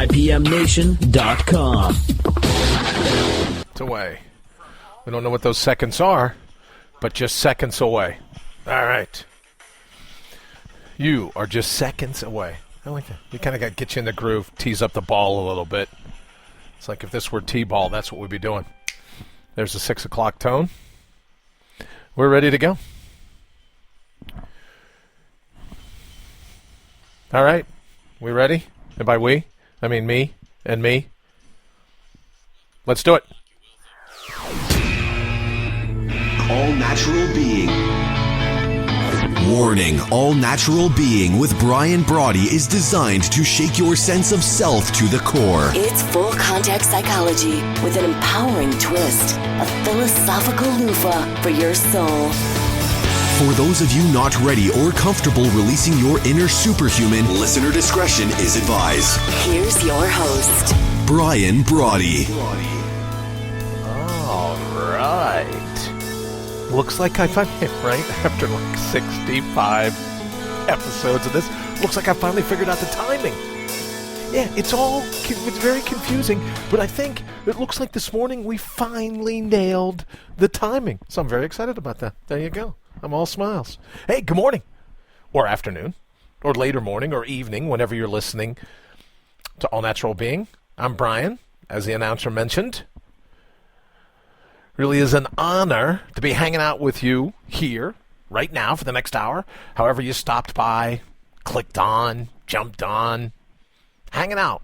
IPMNation.com. It's away. We don't know what those seconds are, but just seconds away. All right. You are just seconds away. I like that. You kind of got to get you in the groove, tease up the ball a little bit. It's like if this were T-ball, that's what we'd be doing. There's the 6 o'clock tone. We're ready to go. All right. We ready? And by we, I mean me and me. Let's do it. All natural being. Warning, All Natural Being with Brian Brawdy is designed to shake your sense of self to the core. It's full contact psychology with an empowering twist, a philosophical loofah for your soul. For those of you not ready or comfortable releasing your inner superhuman, listener discretion is advised. Here's your host, Brian Brawdy. All right. Looks like I finally, right after like 65 episodes of this, looks like I finally figured out the timing. Yeah, it's very confusing, but I think it looks like this morning we finally nailed the timing. So I'm very excited about that. There you go. I'm all smiles. Hey, good morning, or afternoon, or later morning, or evening, whenever you're listening to All Natural Being. I'm Brian, as the announcer mentioned. Really is an honor to be hanging out with you here right now for the next hour. However you stopped by, clicked on, jumped on, hanging out.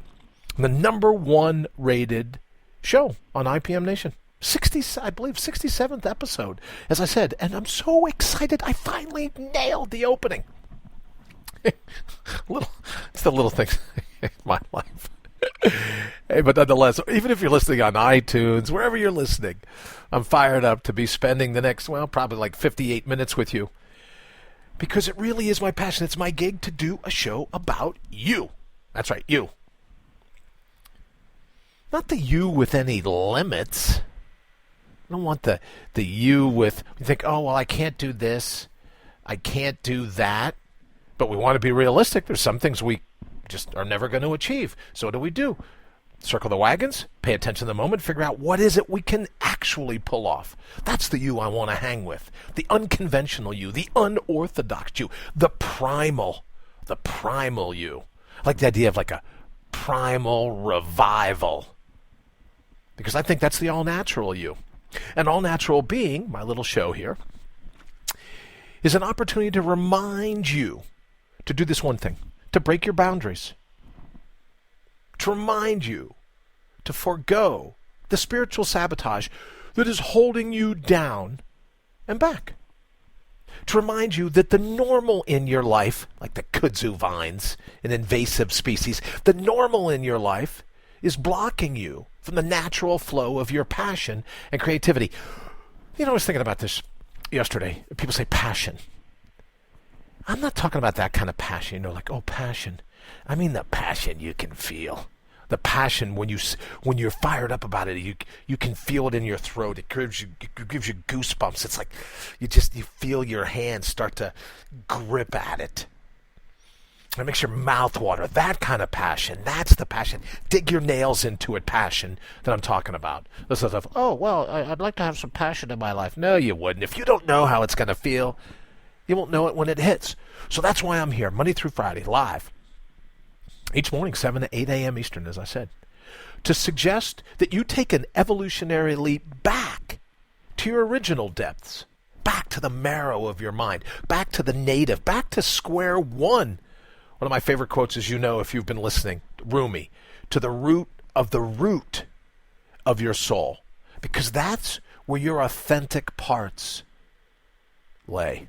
The number one rated show on IPM Nation. I believe 67th episode, as I said. And I'm so excited I finally nailed the opening. It's the little things in my life. Hey, but nonetheless, even if you're listening on iTunes, wherever you're listening, I'm fired up to be spending the next, probably like 58 minutes with you. Because it really is my passion. It's my gig to do a show about you. That's right, you. Not the you with any limits. I don't want the you with, you think, oh, well, I can't do this. I can't do that. But we want to be realistic. There's some things we just are never going to achieve. So what do we do? Circle the wagons, pay attention to the moment, figure out what is it we can actually pull off. That's the you I want to hang with. The unconventional you, the unorthodox you, the primal you. I like the idea of like a primal revival. Because I think that's the all-natural you. An all-natural being, my little show here, is an opportunity to remind you to do this one thing. To break your boundaries, to remind you to forego the spiritual sabotage that is holding you down and back, to remind you that the normal in your life, like the kudzu vines, an invasive species, the normal in your life is blocking you from the natural flow of your passion and creativity. You know, I was thinking about this yesterday. People say passion. I'm not talking about that kind of passion, like, oh, passion. I mean the passion you can feel. The passion when you're fired up about it, you can feel it in your throat. It gives you goosebumps. It's like you feel your hands start to grip at it. It makes your mouth water. That kind of passion. That's the passion. Dig your nails into it passion that I'm talking about. This sort of, oh, well, I'd like to have some passion in my life. No, you wouldn't. If you don't know how it's going to feel, you won't know it when it hits. So that's why I'm here, Monday through Friday, live. Each morning, 7 to 8 a.m. Eastern, as I said. To suggest that you take an evolutionary leap back to your original depths. Back to the marrow of your mind. Back to the native. Back to square one. One of my favorite quotes, as you know, if you've been listening, Rumi. To the root of your soul. Because that's where your authentic parts lay.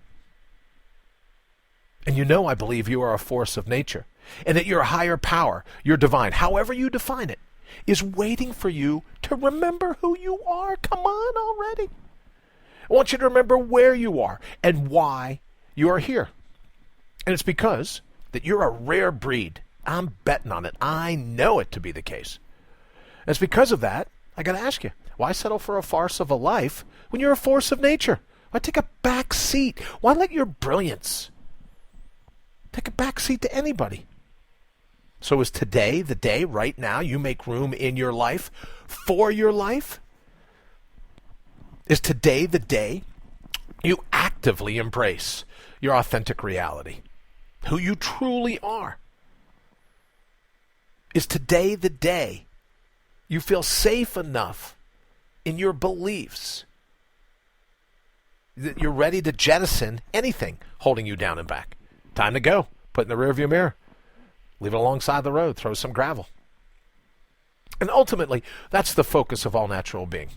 And you know I believe you are a force of nature, and that your higher power, your divine, however you define it, is waiting for you to remember who you are. Come on already. I want you to remember where you are and why you are here. And it's because that you're a rare breed. I'm betting on it. I know it to be the case. And it's because of that, I got to ask you, why settle for a farce of a life when you're a force of nature? Why take a back seat? Why let your brilliance take a back seat to anybody? So is today the day, right now, you make room in your life for your life? Is today the day you actively embrace your authentic reality, who you truly are? Is today the day you feel safe enough in your beliefs that you're ready to jettison anything holding you down and back? Time to go. Put it in the rearview mirror. Leave it alongside the road. Throw some gravel. And ultimately, that's the focus of All Natural Being.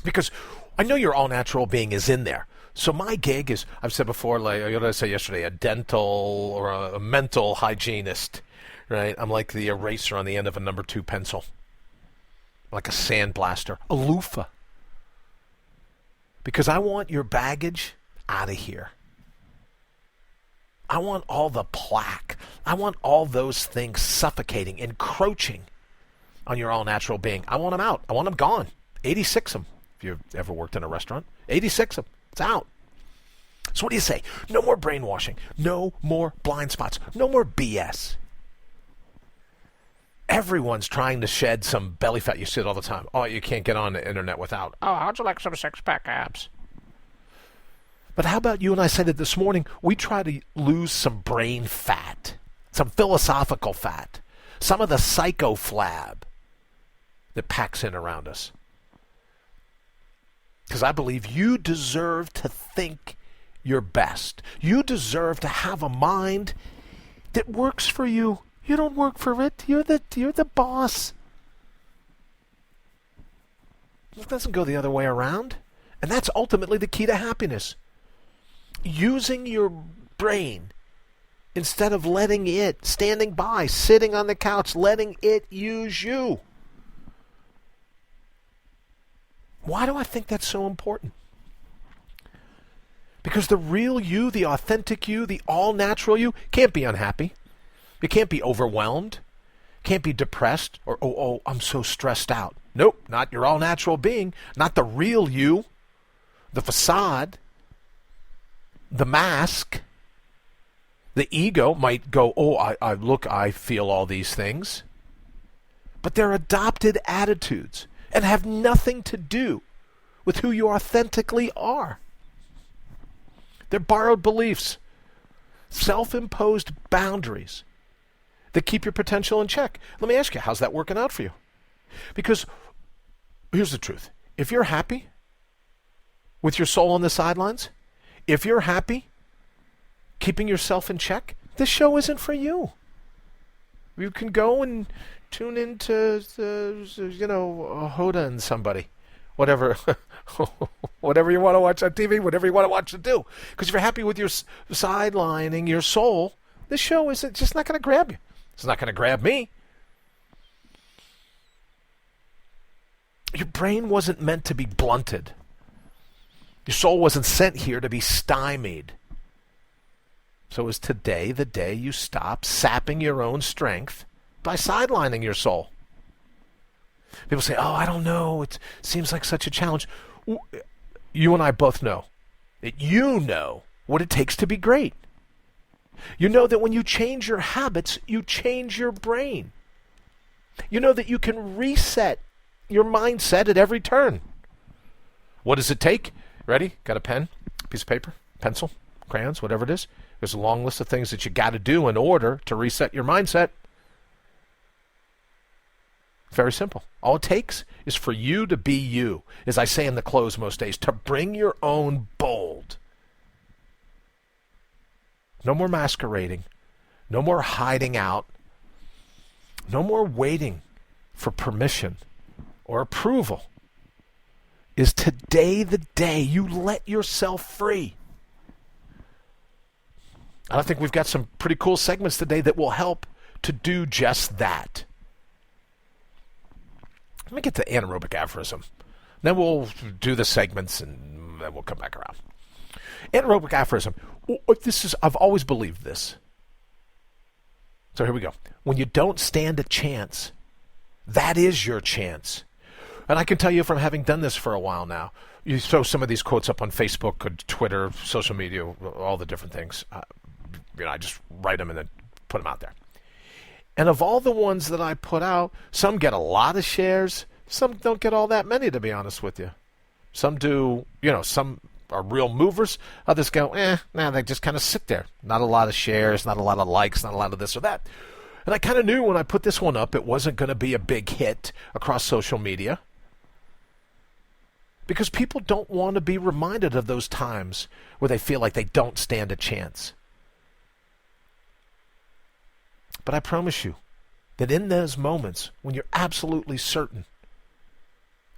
Because I know your All Natural Being is in there. So my gig is, I've said before, like what did I say yesterday, a dental or a mental hygienist, right? I'm like the eraser on the end of a number 2 pencil. Like a sandblaster, a loofah. Because I want your baggage out of here. I want all the plaque. I want all those things suffocating, encroaching on your all-natural being. I want them out. I want them gone. 86 of them. If you've ever worked in a restaurant, 86 of them. It's out. So what do you say? No more brainwashing. No more blind spots. No more BS. Everyone's trying to shed some belly fat. You see it all the time. Oh, you can't get on the internet without. Oh, how'd you like some six-pack abs? But how about you and I said it this morning, we try to lose some brain fat, some philosophical fat, some of the psychoflab that packs in around us. Because I believe you deserve to think your best. You deserve to have a mind that works for you. You don't work for it. You're the boss. It doesn't go the other way around. And that's ultimately the key to happiness. Using your brain instead of letting it, standing by, sitting on the couch, letting it use you. Why do I think that's so important? Because the real you, the authentic you, the all-natural you, can't be unhappy. You can't be overwhelmed. Can't be depressed or, oh, I'm so stressed out. Nope, not your all-natural being, not the real you, the facade. The mask, the ego might go, oh, I feel all these things. But they're adopted attitudes and have nothing to do with who you authentically are. They're borrowed beliefs, self-imposed boundaries that keep your potential in check. Let me ask you, how's that working out for you? Because here's the truth. If you're happy with your soul on the sidelines, if you're happy keeping yourself in check, this show isn't for you. You can go and tune into, Hoda and somebody. Whatever whatever you want to watch on TV, whatever you want to watch to do. Because if you're happy with your sidelining your soul, this show is just not going to grab you. It's not going to grab me. Your brain wasn't meant to be blunted. Your soul wasn't sent here to be stymied. So is today the day you stop sapping your own strength by sidelining your soul? People say, oh, I don't know. It seems like such a challenge. You and I both know that you know what it takes to be great. You know that when you change your habits, you change your brain. You know that you can reset your mindset at every turn. What does it take? Ready? Got a pen, piece of paper, pencil, crayons, whatever it is? There's a long list of things that you got to do in order to reset your mindset. Very simple. All it takes is for you to be you, as I say in the close most days, to bring your own bold. No more masquerading. No more hiding out. No more waiting for permission or approval. Is today the day you let yourself free? I think we've got some pretty cool segments today that will help to do just that. Let me get to anaerobic aphorism. Then we'll do the segments and then we'll come back around. Anaerobic aphorism. I've always believed this. So here we go. When you don't stand a chance, that is your chance. And I can tell you from having done this for a while now, you throw some of these quotes up on Facebook or Twitter, social media, all the different things. I just write them and then put them out there. And of all the ones that I put out, some get a lot of shares, some don't get all that many, to be honest with you. Some do, some are real movers. Others go, they just kind of sit there. Not a lot of shares, not a lot of likes, not a lot of this or that. And I kind of knew when I put this one up, it wasn't going to be a big hit across social media. Because people don't want to be reminded of those times where they feel like they don't stand a chance. But I promise you that in those moments when you're absolutely certain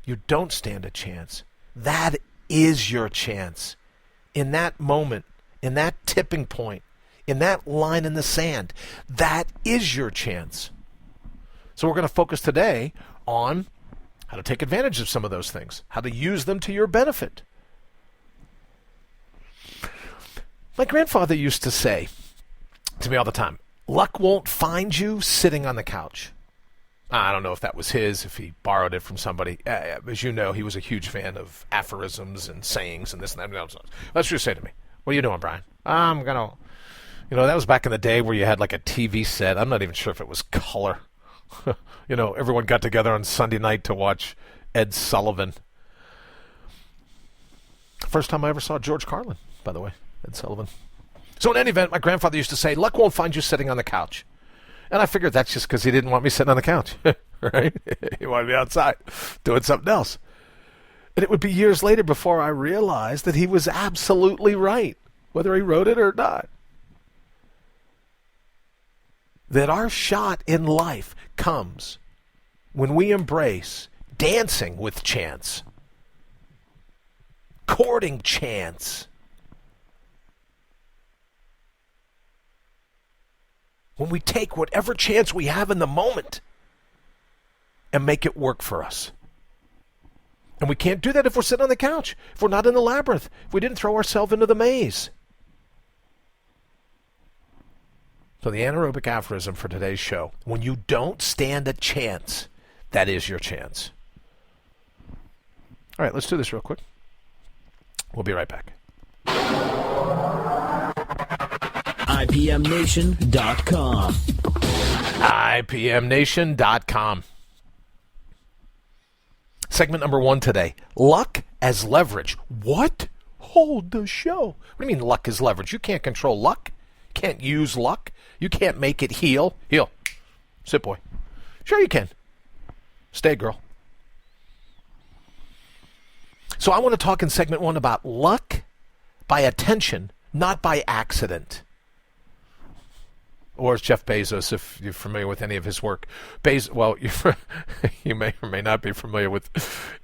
you don't stand a chance, that is your chance. In that moment, in that tipping point, in that line in the sand, that is your chance. So we're going to focus today on how to take advantage of some of those things, how to use them to your benefit. My grandfather used to say to me all the time, luck won't find you sitting on the couch. I don't know if that was his, if he borrowed it from somebody. As you know, he was a huge fan of aphorisms and sayings and this and that. Let's just say to me, what are you doing, Brian? I'm going to, that was back in the day where you had like a TV set. I'm not even sure if it was color. Everyone got together on Sunday night to watch Ed Sullivan. First time I ever saw George Carlin, by the way, Ed Sullivan. So in any event, my grandfather used to say, luck won't find you sitting on the couch. And I figured that's just because he didn't want me sitting on the couch, right? He wanted me outside doing something else. And it would be years later before I realized that he was absolutely right, whether he wrote it or not. That our shot in life comes when we embrace dancing with chance, courting chance. When we take whatever chance we have in the moment and make it work for us. And we can't do that if we're sitting on the couch, if we're not in the labyrinth, if we didn't throw ourselves into the maze. So the anaerobic aphorism for today's show, when you don't stand a chance, that is your chance. All right, let's do this real quick. We'll be right back. IPMNation.com. IPMNation.com. Segment number 1 today. Luck as leverage. What? Hold the show. What do you mean luck is leverage? You can't control luck. You can't use luck. You can't make it heal. Heal. Sit, boy. Sure you can. Stay, girl. So I want to talk in segment 1 about luck by attention, not by accident. Or as Jeff Bezos, if you're familiar with any of his work. You may or may not be familiar with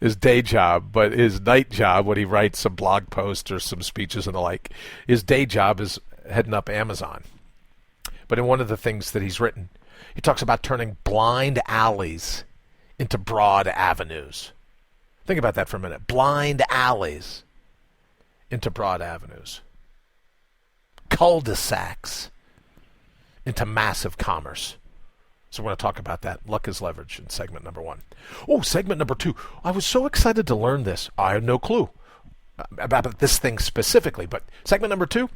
his day job, but his night job, when he writes some blog posts or some speeches and the like, his day job is heading up Amazon. But in one of the things that he's written, he talks about turning blind alleys into broad avenues. Think about that for a minute. Blind alleys into broad avenues. Cul-de-sacs into massive commerce. So we're going to talk about that. Luck is leverage in segment number 1. Oh, segment number 2. I was so excited to learn this. I had no clue about this thing specifically. But segment number 2,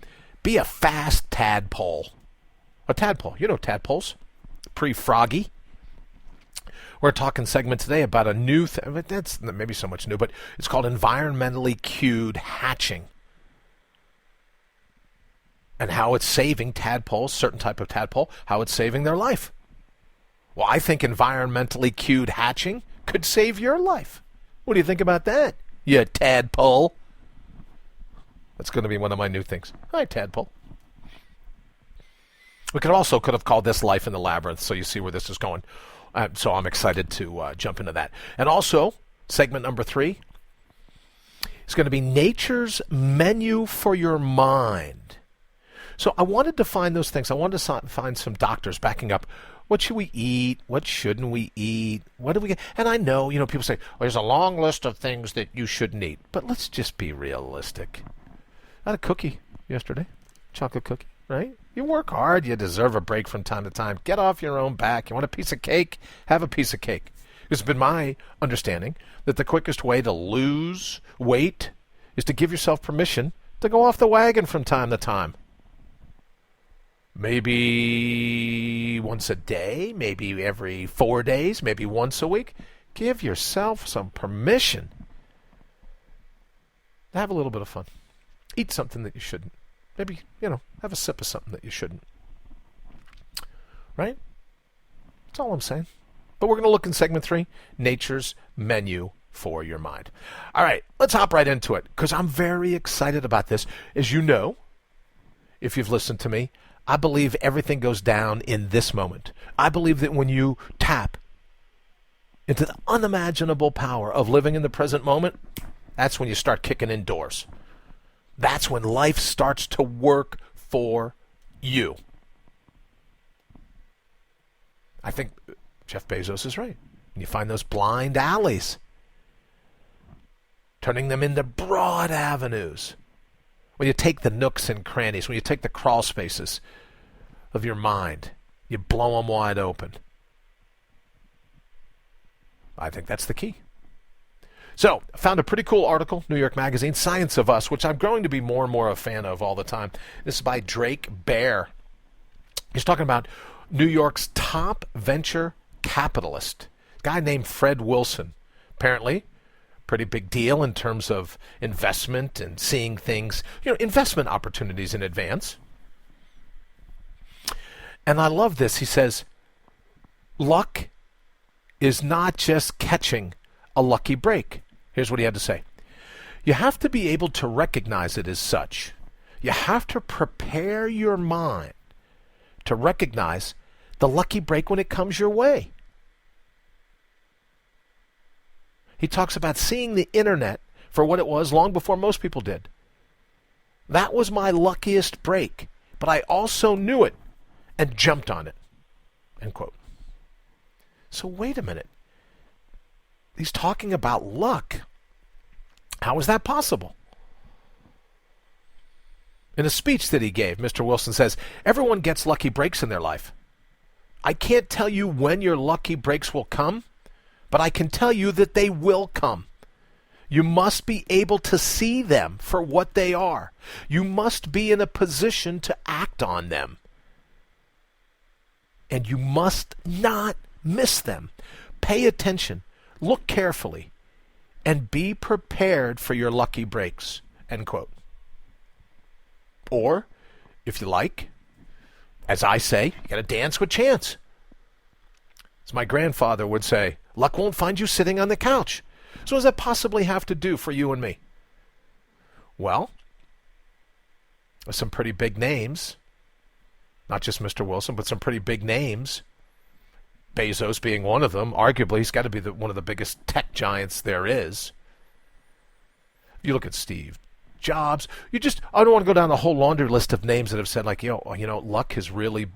be a fast tadpole. A tadpole. You know tadpoles. Pre-froggy. We're talking segment today about a new thing. That's maybe so much new, but it's called environmentally cued hatching. And how it's saving tadpoles, certain type of tadpole, how it's saving their life. Well, I think environmentally cued hatching could save your life. What do you think about that, you tadpole? That's going to be one of my new things. Hi, tadpole. We could have called this Life in the Labyrinth, so you see where this is going. So I'm excited to jump into that. And also, segment number 3 is going to be Nature's Menu for Your Mind. So I wanted to find those things. I wanted to find some doctors backing up. What should we eat? What shouldn't we eat? What do we get? And I know, people say, well, there's a long list of things that you shouldn't eat. But let's just be realistic. I had a cookie yesterday. Chocolate cookie, right? You work hard. You deserve a break from time to time. Get off your own back. You want a piece of cake? Have a piece of cake. It's been my understanding that the quickest way to lose weight is to give yourself permission to go off the wagon from time to time. Maybe once a day, maybe every 4 days, maybe once a week. Give yourself some permission to have a little bit of fun. Eat something that you shouldn't. Maybe, have a sip of something that you shouldn't. Right? That's all I'm saying. But we're going to look in segment 3, Nature's Menu for Your Mind. All right, let's hop right into it, because I'm very excited about this. As you know, if you've listened to me, I believe everything goes down in this moment. I believe that when you tap into the unimaginable power of living in the present moment, that's when you start kicking indoors. That's when life starts to work for you. I think Jeff Bezos is right. When you find those blind alleys, turning them into broad avenues. When you take the nooks and crannies, when you take the crawl spaces of your mind, you blow them wide open. I think that's the key. So, I found a pretty cool article, New York Magazine, Science of Us, which I'm growing to be more and more a fan of all the time. This is by Drake Baer. He's talking about New York's top venture capitalist, a guy named Fred Wilson. Apparently, pretty big deal in terms of investment and seeing things, investment opportunities in advance. And I love this. He says, luck is not just catching a lucky break. Here's what he had to say. You have to be able to recognize it as such. You have to prepare your mind to recognize the lucky break when it comes your way. He talks about seeing the internet for what it was long before most people did. That was my luckiest break, but I also knew it and jumped on it. End quote. So wait a minute. He's talking about luck. How is that possible? In a speech that he gave, Mr. Wilson says, everyone gets lucky breaks in their life. I can't tell you when your lucky breaks will come, but I can tell you that they will come. You must be able to see them for what they are. You must be in a position to act on them. And you must not miss them. Pay attention. Look carefully and be prepared for your lucky breaks. End quote. Or, if you like, as I say, you got to dance with chance. As my grandfather would say, luck won't find you sitting on the couch. So what does that possibly have to do for you and me? Well, there's some pretty big names. Not just Mr. Wilson, but some pretty big names. Bezos being one of them. Arguably, he's got to be one of the biggest tech giants there is. You look at Steve Jobs. I don't want to go down the whole laundry list of names that have said, like, luck has really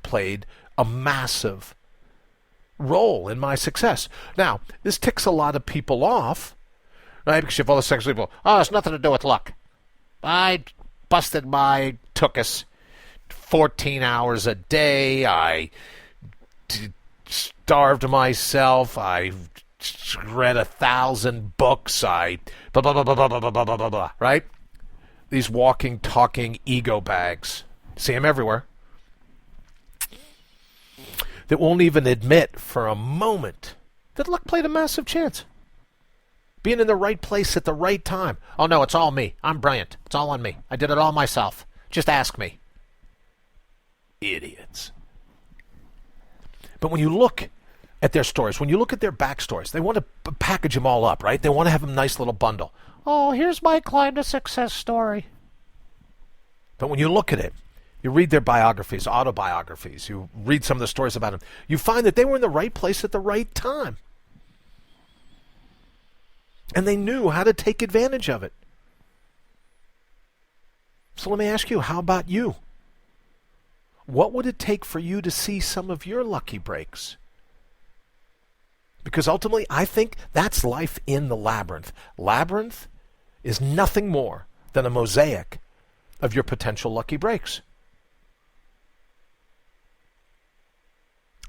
played a massive role in my success. Now, this ticks a lot of people off, right? Because you have all the successful people. Oh, it's nothing to do with luck. I busted my tuchus 14 hours a day. I starved myself. I read 1,000 books. I blah, blah, blah, blah, blah, blah, blah, blah, blah, blah, right? These walking, talking ego bags. See them everywhere. That won't even admit for a moment that luck played a massive chance. Being in the right place at the right time. Oh, no, it's all me. I'm brilliant. It's all on me. I did it all myself. Just ask me. Idiots. But when you look at their stories, when you look at their backstories, they want to package them all up, right? They want to have a nice little bundle. Oh, here's my climb to success story. But when you look at it, you read their biographies, autobiographies, you read some of the stories about them, you find that they were in the right place at the right time. And they knew how to take advantage of it. So let me ask you, how about you? What would it take for you to see some of your lucky breaks? Because ultimately, I think that's life in the labyrinth. Labyrinth is nothing more than a mosaic of your potential lucky breaks.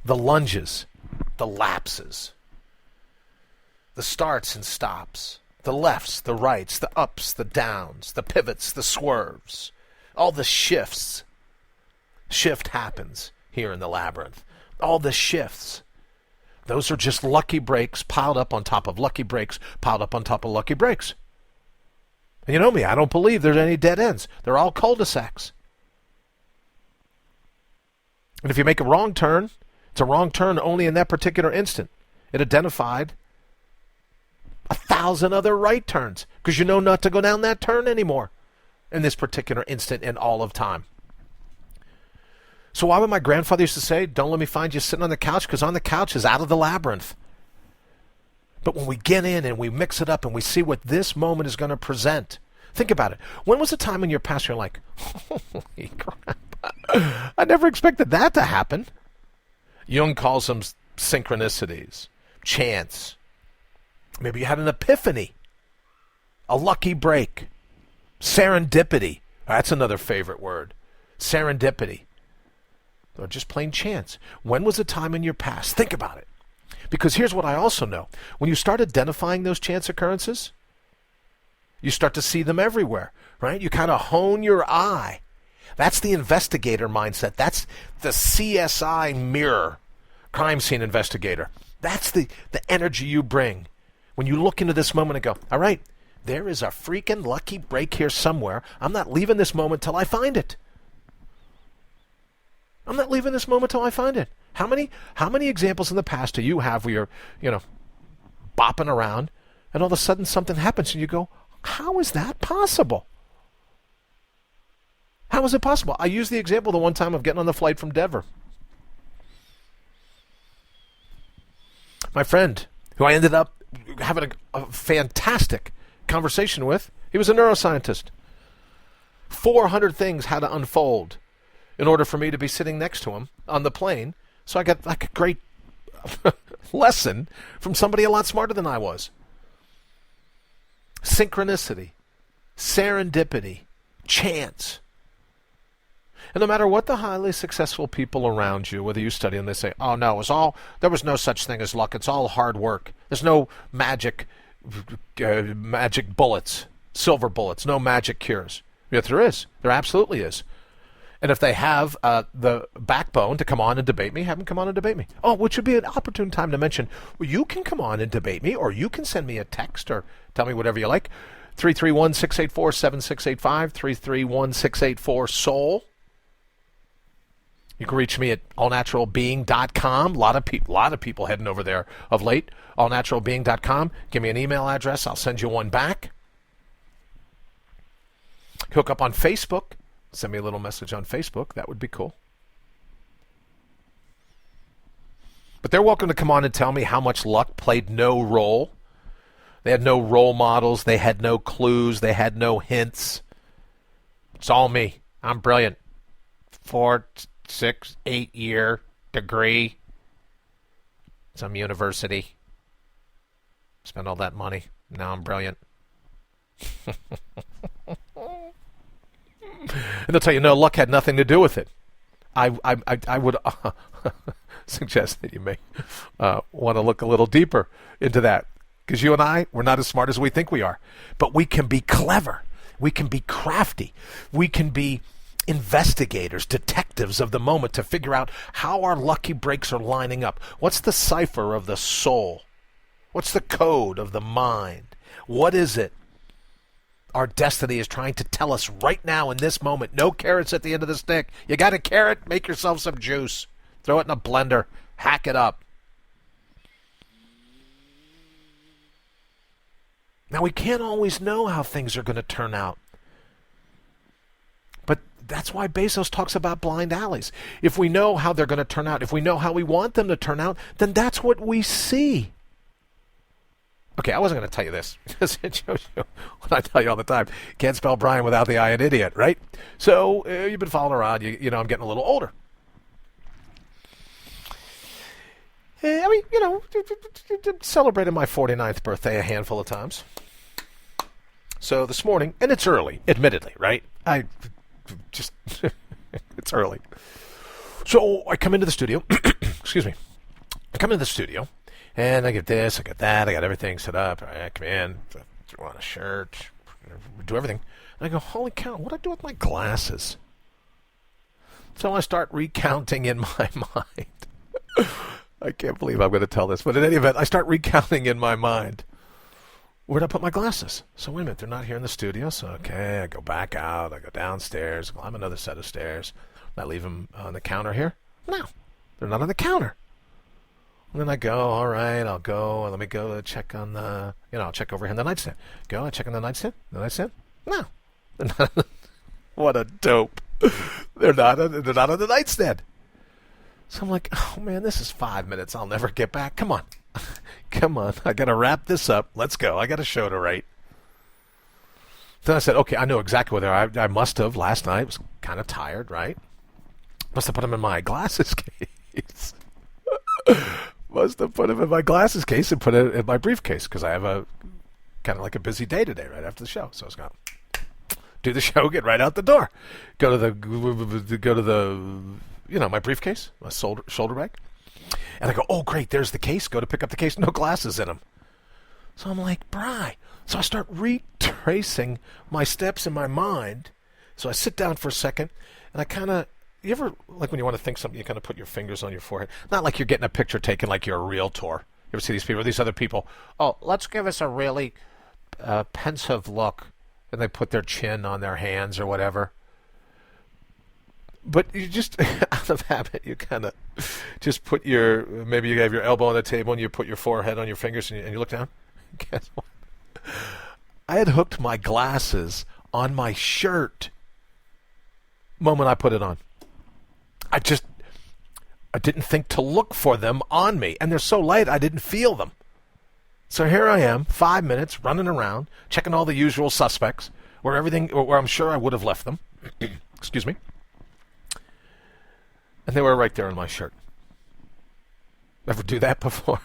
The lunges, the lapses, the starts and stops, the lefts, the rights, the ups, the downs, the pivots, the swerves, all the shifts. Shift happens here in the labyrinth. All the shifts. Those are just lucky breaks piled up on top of lucky breaks, piled up on top of lucky breaks. And you know me, I don't believe there's any dead ends. They're all cul-de-sacs. And if you make a wrong turn, it's a wrong turn only in that particular instant. It identified 1,000 other right turns because you know not to go down that turn anymore in this particular instant in all of time. So why would my grandfather used to say, don't let me find you sitting on the couch? Because on the couch is out of the labyrinth. But when we get in and we mix it up and we see what this moment is going to present, think about it. When was the time in your past you're like, holy crap, I never expected that to happen? Jung calls them synchronicities, chance. Maybe you had an epiphany, a lucky break, serendipity. That's another favorite word, serendipity. Or just plain chance. When was a time in your past? Think about it. Because here's what I also know. When you start identifying those chance occurrences, you start to see them everywhere, right? You kind of hone your eye. That's the investigator mindset. That's the CSI mirror, crime scene investigator. That's the energy you bring when you look into this moment and go, all right, there is a freaking lucky break here somewhere. I'm not leaving this moment till I find it. I'm not leaving this moment till I find it. How many examples in the past do you have where you're, bopping around and all of a sudden something happens and you go, how is that possible? How is it possible? I used the example the one time of getting on the flight from Denver. My friend, who I ended up having a fantastic conversation with, he was a neuroscientist. 400 things had to unfold in order for me to be sitting next to him on the plane. So I got like a great lesson from somebody a lot smarter than I was. Synchronicity, serendipity, chance. And no matter what the highly successful people around you, whether you study them, they say, oh no, there was no such thing as luck. It's all hard work. There's no magic bullets, silver bullets, no magic cures. Yet there is. There absolutely is. And if they have the backbone to come on and debate me, have them come on and debate me. Oh, which would be an opportune time to mention, well, you can come on and debate me, or you can send me a text or tell me whatever you like. 331-684-7685, 331-684-SOUL. You can reach me at allnaturalbeing.com. A lot of people heading over there of late. allnaturalbeing.com. Give me an email address. I'll send you one back. Hook up on Facebook. Send me a little message on Facebook. That would be cool. But they're welcome to come on and tell me how much luck played no role. They had no role models. They had no clues. They had no hints. It's all me. I'm brilliant. 4, 6, 8-year degree. Some university. Spent all that money. Now I'm brilliant. And they'll tell you, no, luck had nothing to do with it. I would suggest that you may want to look a little deeper into that. Because you and I, we're not as smart as we think we are. But we can be clever. We can be crafty. We can be investigators, detectives of the moment to figure out how our lucky breaks are lining up. What's the cipher of the soul? What's the code of the mind? What is it our destiny is trying to tell us right now in this moment? No carrots at the end of the stick. You got a carrot? Make yourself some juice. Throw it in a blender. Hack it up. Now, we can't always know how things are going to turn out. But that's why Bezos talks about blind alleys. If we know how they're going to turn out, if we know how we want them to turn out, then that's what we see. Okay, I wasn't going to tell you this, because it shows you what I tell you all the time. Can't spell Brian without the I in idiot, right? So you've been following around. You know, I'm getting a little older. Celebrated my 49th birthday a handful of times. So this morning, and it's early, admittedly, right? It's early. So I come into the studio. Excuse me. I come into the studio. And I get this, I get that, I got everything set up. I come in, throw on a shirt, do everything. And I go, holy cow, what do I do with my glasses? So I start recounting in my mind. I can't believe I'm going to tell this, but in any event, I start recounting in my mind. Where'd I put my glasses? So wait a minute, they're not here in the studio. So okay, I go back out, I go downstairs, climb another set of stairs. I leave them on the counter here. No, they're not on the counter. And then I go, all right, I'll go, let me go check on the, I'll check over here in the nightstand. Go, I check on the nightstand. No, they're not. What a dope. They're not on the nightstand. So I'm like, oh man, this is 5 minutes. I'll never get back. Come on. Come on. I got to wrap this up. Let's go. I got a show to write. Then I said, okay, I know exactly where they are. I must have last night. Was kind of tired, right? Must have put them in my glasses case. Must have put them in my glasses case and put it in my briefcase because I have a kind of like a busy day today right after the show. So I was going to do the show, get right out the door, go to the my briefcase, my shoulder bag, and I go, oh great, there's the case. Go to pick up the case, no glasses in them. So I'm like, Bri. So I start retracing my steps in my mind. So I sit down for a second, and I kind of. You ever, like when you want to think something, you kind of put your fingers on your forehead? Not like you're getting a picture taken like you're a realtor. You ever see these people, these other people? Oh, let's give us a really pensive look. And they put their chin on their hands or whatever. But you just, out of habit, you kind of just put maybe you have your elbow on the table and you put your forehead on your fingers and you look down. Guess what? I had hooked my glasses on my shirt moment I put it on. I didn't think to look for them on me. And they're so light, I didn't feel them. So here I am, 5 minutes, running around, checking all the usual suspects, where I'm sure I would have left them. Excuse me. And they were right there on my shirt. Ever do that before?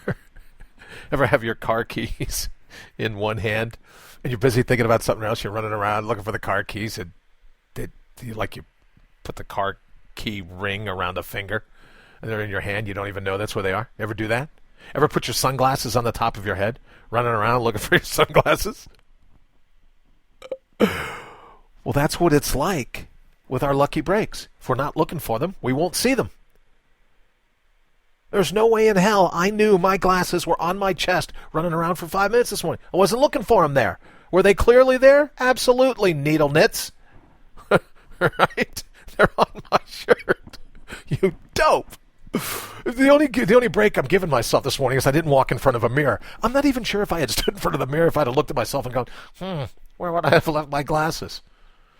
Ever have your car keys in one hand, and you're busy thinking about something else, you're running around looking for the car keys, and you put the car key ring around a finger and they're in your hand, you don't even know that's where they are? Ever do that? Ever put your sunglasses on the top of your head, running around looking for your sunglasses? Well, that's what it's like with our lucky breaks. If we're not looking for them, we won't see them. There's no way in hell I knew my glasses were on my chest running around for 5 minutes this morning. I wasn't looking for them there. Were they clearly there? Absolutely, needle nits. Right? They're on my shirt. You dope. The only break I'm giving myself this morning is I didn't walk in front of a mirror. I'm not even sure if I had stood in front of the mirror, if I'd have looked at myself and gone, where would I have left my glasses?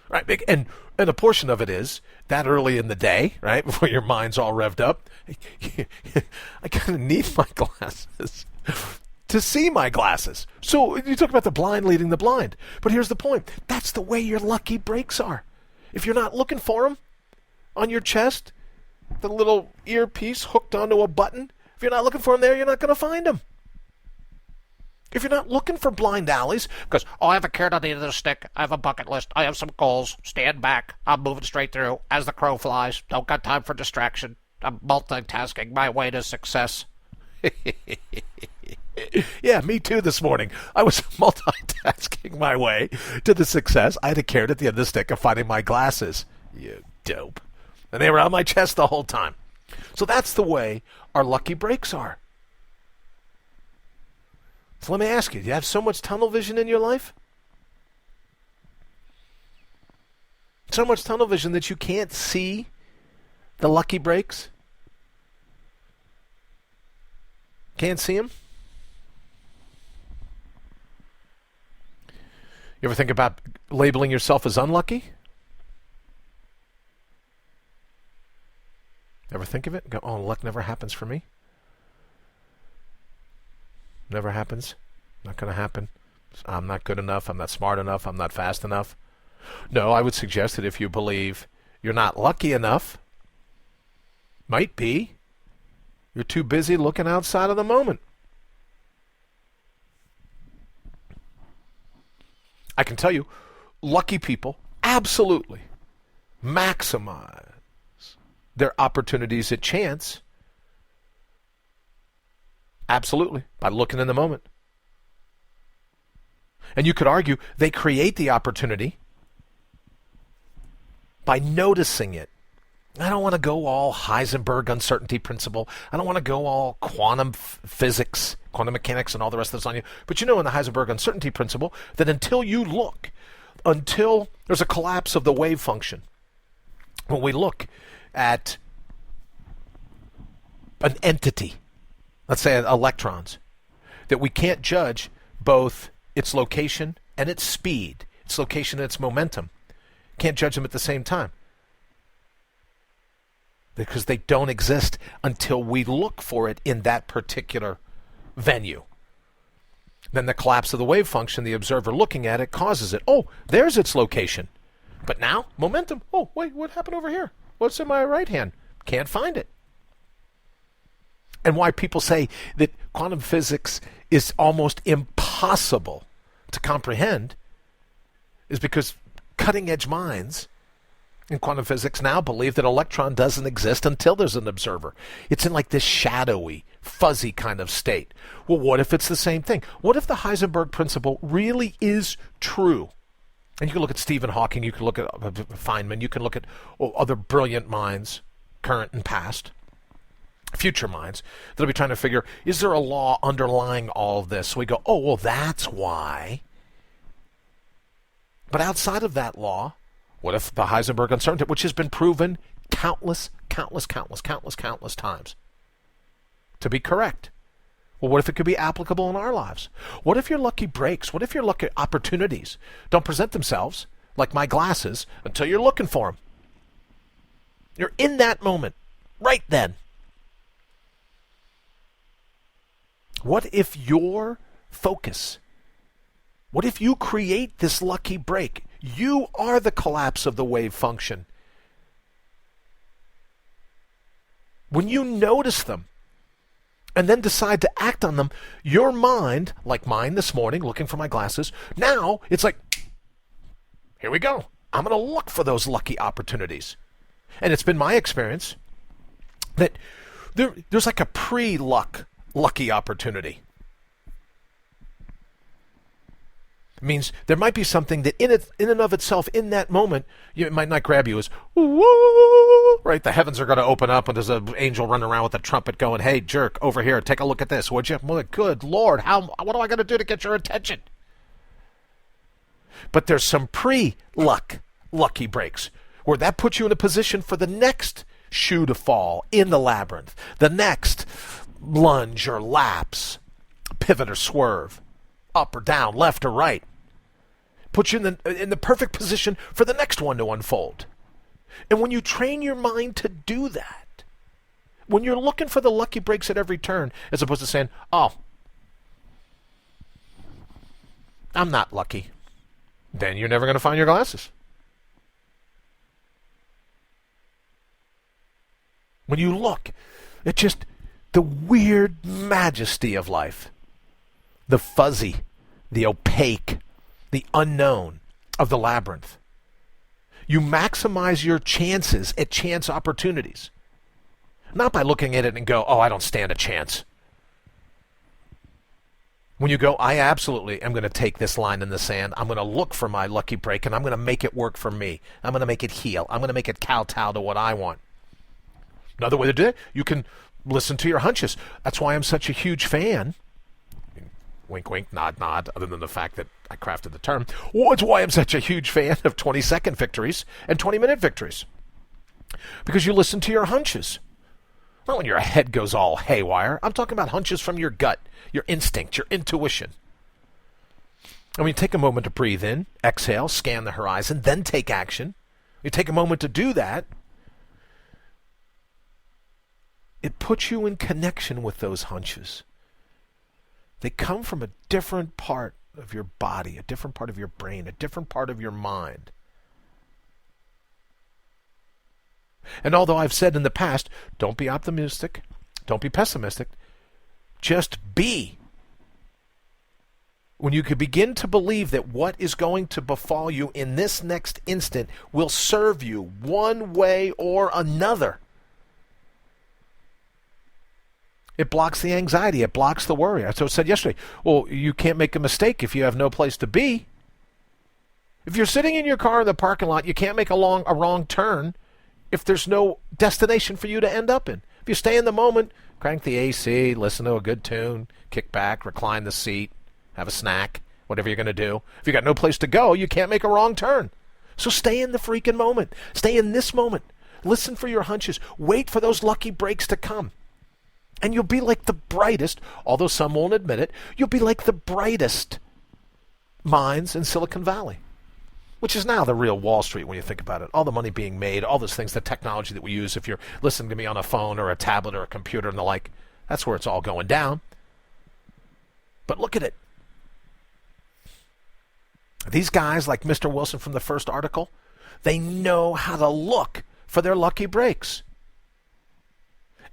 Right? And a portion of it is that early in the day, right, before your mind's all revved up, I kind of need my glasses to see my glasses. So you talk about the blind leading the blind. But here's the point. That's the way your lucky breaks are. If you're not looking for them on your chest, the little earpiece hooked onto a button, if you're not looking for them there, you're not going to find them. If you're not looking for blind alleys, because, I have a carrot on the end of the stick, I have a bucket list, I have some goals, stand back, I'm moving straight through, as the crow flies, don't got time for distraction, I'm multitasking my way to success. Yeah, me too this morning. I was multitasking my way to the success. I had a carrot at the end of the stick of finding my glasses. You dope. And they were on my chest the whole time. So that's the way our lucky breaks are. So let me ask you, do you have so much tunnel vision in your life? So much tunnel vision that you can't see the lucky breaks? Can't see them? You ever think about labeling yourself as unlucky? Ever think of it? Go, luck never happens for me. Never happens. Not going to happen. I'm not good enough. I'm not smart enough. I'm not fast enough. No, I would suggest that if you believe you're not lucky enough, might be, you're too busy looking outside of the moment. I can tell you, lucky people absolutely maximize their opportunities at chance. Absolutely, by looking in the moment. And you could argue they create the opportunity by noticing it I don't want to go all Heisenberg uncertainty principle. I don't want to go all quantum physics, quantum mechanics, and all the rest of this on you. But you know in the Heisenberg uncertainty principle that until there's a collapse of the wave function, when we look at an entity, let's say electrons, that we can't judge both its location and its speed, its location and its momentum. Can't judge them at the same time. Because they don't exist until we look for it in that particular venue. Then the collapse of the wave function, the observer looking at it, causes it. Oh, there's its location. But now, momentum. Oh, wait, what happened over here? What's in my right hand? Can't find it. And why people say that quantum physics is almost impossible to comprehend is because cutting-edge minds in quantum physics now believe that electron doesn't exist until there's an observer. It's in like this shadowy, fuzzy kind of state. Well, what if it's the same thing? What if the Heisenberg principle really is true? And you can look at Stephen Hawking, you can look at Feynman, you can look at other brilliant minds, current and past, future minds, that'll be trying to figure, is there a law underlying all of this? So we go, oh, well, that's why. But outside of that law, what if the Heisenberg uncertainty, which has been proven countless times to be correct? Well, what if it could be applicable in our lives? What if your lucky breaks, what if your lucky opportunities don't present themselves, like my glasses, until you're looking for them? You're in that moment, right then. What if your focus, what if you create this lucky break? You are the collapse of the wave function. When you notice them and then decide to act on them, your mind, like mine this morning, looking for my glasses, now it's like, here we go. I'm going to look for those lucky opportunities. And it's been my experience that there's like a lucky opportunity. It means there might be something that in and of itself, in that moment, it might not grab you as, woo, right? The heavens are going to open up and there's an angel running around with a trumpet going, hey, jerk, over here, take a look at this, would you? Well, good Lord, what do I got to do to get your attention? But there's some lucky breaks, where that puts you in a position for the next shoe to fall in the labyrinth, the next lunge or lapse, pivot or swerve, up or down, left or right. Puts you in the perfect position for the next one to unfold. And when you train your mind to do that, when you're looking for the lucky breaks at every turn, as opposed to saying, oh, I'm not lucky, then you're never going to find your glasses. When you look at just the weird majesty of life, the fuzzy, the opaque, the unknown of the labyrinth, you maximize your chances at chance opportunities. Not by looking at it and go, oh, I don't stand a chance. When you go, I absolutely am going to take this line in the sand. I'm going to look for my lucky break, and I'm going to make it work for me. I'm going to make it heal. I'm going to make it kowtow to what I want. Another way to do it, you can listen to your hunches. That's why I'm such a huge fan. Wink, wink, nod, nod, other than the fact that I crafted the term. Well, it's why I'm such a huge fan of 20-second victories and 20-minute victories. Because you listen to your hunches. Not when your head goes all haywire. I'm talking about hunches from your gut, your instinct, your intuition. And when you take a moment to breathe in, exhale, scan the horizon, then take action, you take a moment to do that, it puts you in connection with those hunches. They come from a different part of your body, a different part of your brain, a different part of your mind. And although I've said in the past, don't be optimistic, don't be pessimistic, just be. When you could begin to believe that what is going to befall you in this next instant will serve you one way or another. It blocks the anxiety. It blocks the worry. So I said yesterday, well, you can't make a mistake if you have no place to be. If you're sitting in your car in the parking lot, you can't make a wrong turn if there's no destination for you to end up in? If you stay in the moment, crank the AC, listen to a good tune, kick back, recline the seat, have a snack, whatever you're going to do. If you got no place to go, you can't make a wrong turn. So stay in the freaking moment. Stay in this moment. Listen for your hunches. Wait for those lucky breaks to come. And you'll be like the brightest, although some won't admit it, you'll be like the brightest minds in Silicon Valley, which is now the real Wall Street when you think about it. All the money being made, all those things, the technology that we use if you're listening to me on a phone or a tablet or a computer and the like, that's where it's all going down. But look at it. These guys, like Mr. Wilson from the first article, they know how to look for their lucky breaks.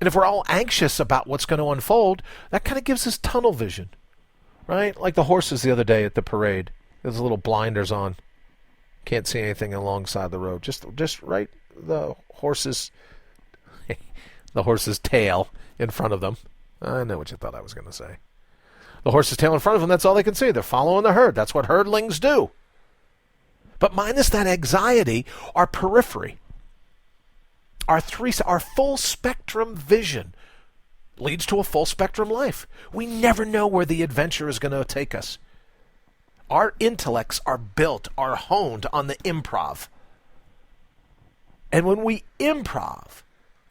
And if we're all anxious about what's going to unfold, that kind of gives us tunnel vision, right? Like the horses the other day at the parade. There's little blinders on. Can't see anything alongside the road. Just right the horse's tail in front of them. I know what you thought I was going to say. The horse's tail in front of them, that's all they can see. They're following the herd. That's what herdlings do. But minus that anxiety, our periphery, our full spectrum vision leads to a full spectrum life. We never know where the adventure is going to take us. Our intellects are built, are honed on the improv. And when we improv,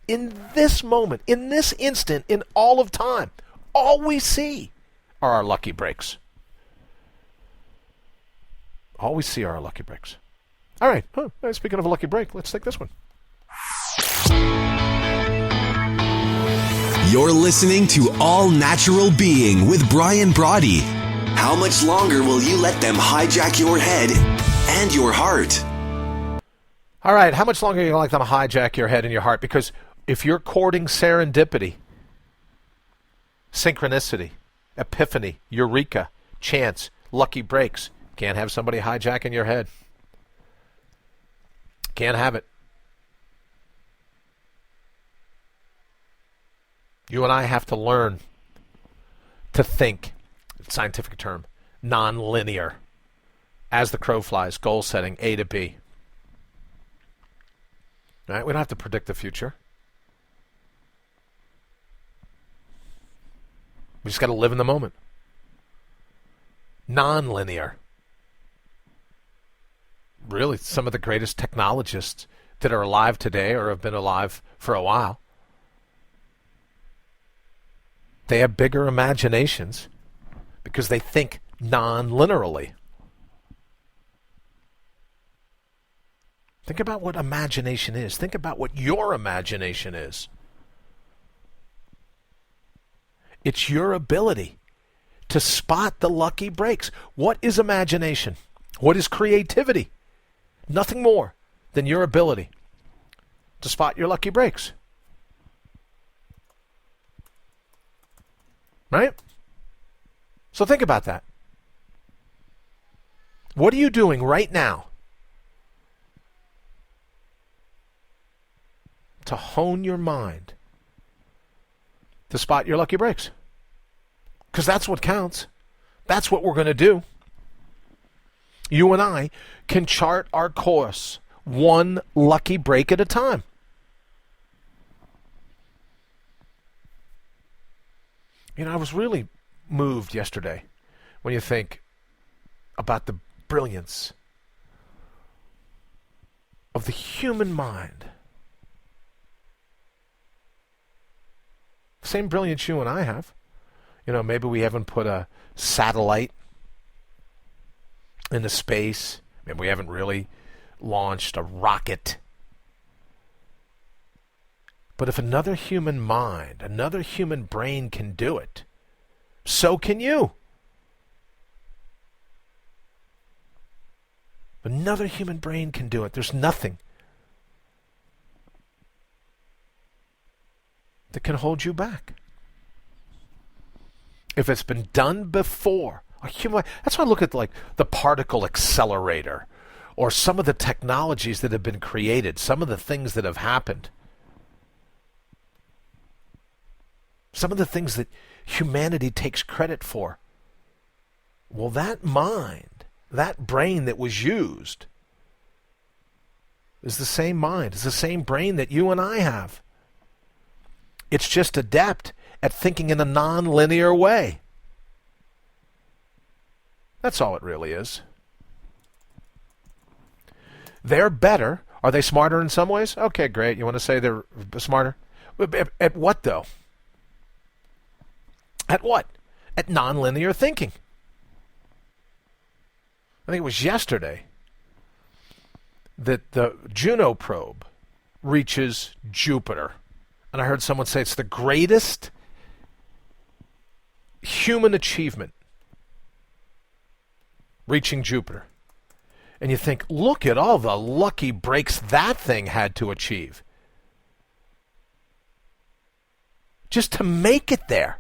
in this moment, in this instant, in all of time, all we see are our lucky breaks. All we see are our lucky breaks. All right. Speaking of a lucky break, let's take this one. You're listening to All Natural Being with Brian Brawdy. How much longer will you let them hijack your head and your heart? All right. How much longer are you going to let them hijack your head and your heart? Because if you're courting serendipity, synchronicity, epiphany, eureka, chance, lucky breaks, can't have somebody hijacking your head. Can't have it. You and I have to learn to think, scientific term, non-linear. As the crow flies, goal setting, A to B. All right? We don't have to predict the future. We just got to live in the moment. Non-linear. Really, some of the greatest technologists that are alive today or have been alive for a while, they have bigger imaginations because they think non-linearly. Think about what imagination is. Think about what your imagination is. It's your ability to spot the lucky breaks. What is imagination? What is creativity? Nothing more than your ability to spot your lucky breaks. Right? So think about that. What are you doing right now to hone your mind to spot your lucky breaks? Because that's what counts. That's what we're going to do. You and I can chart our course one lucky break at a time. You know, I was really moved yesterday when you think about the brilliance of the human mind. Same brilliance you and I have. You know, maybe we haven't put a satellite into space. Maybe we haven't really launched a rocket. But if another human mind, another human brain can do it, so can you. Another human brain can do it. There's nothing that can hold you back. If it's been done before, that's why I look at like the particle accelerator or some of the technologies that have been created, some of the things that have happened, some of the things that humanity takes credit for. Well, that mind, that brain that was used is the same mind, is the same brain that you and I have. It's just adept at thinking in a non-linear way. That's all it really is. They're better. Are they smarter in some ways? Okay, great. You want to say they're smarter? At what, though? At what? At non-linear thinking. I think it was yesterday that the Juno probe reaches Jupiter. And I heard someone say it's the greatest human achievement, reaching Jupiter. And you think, look at all the lucky breaks that thing had to achieve just to make it there.